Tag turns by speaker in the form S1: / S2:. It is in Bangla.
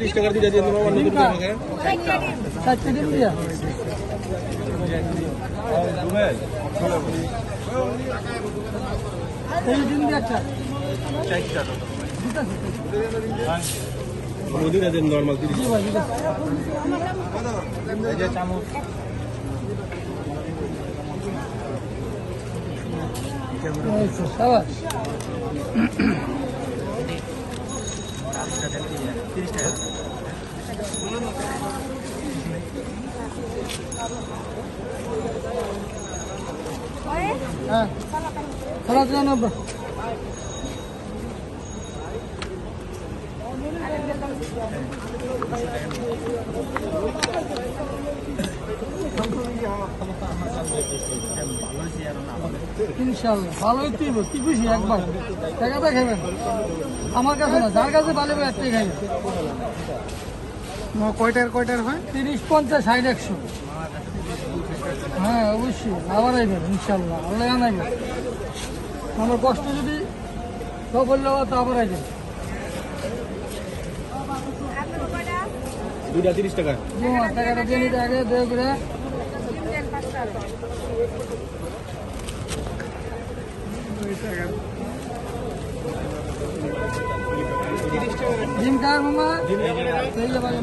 S1: 30 টাকার দুইটা দিয়ে দেবো অন্য দুটো আমাকে
S2: 4টা ডিম দিয়া এই ডিম দিয়া একটা
S3: 4টা
S1: দুইটা দেন নরমাল 30
S2: জি ভাই জি
S3: এই যে চামচ
S2: শাবাশ হ্যাঁ সালাদ জানাবো ইনশাল্লাহ ভালোই তুইব কি খুশি একবার টাকাটা খাবেন আমার কাছে না যার কাছে ভালো একটাই খাই
S3: কয়টার হয়
S2: 30, 50, 60, 100 হ্যাঁ অবশ্যই আবার আইবেন ইনশাল্লাহ আল্লাহ আনাইবেন আমার কষ্ট যদি সফল হওয়া তো আবার আইবেন
S1: দুইটা 30 টাকা
S2: টাকাটা দিয়ে নিতে আগে দয়া করে ডিম খাওয়ার মামা সেই যাবার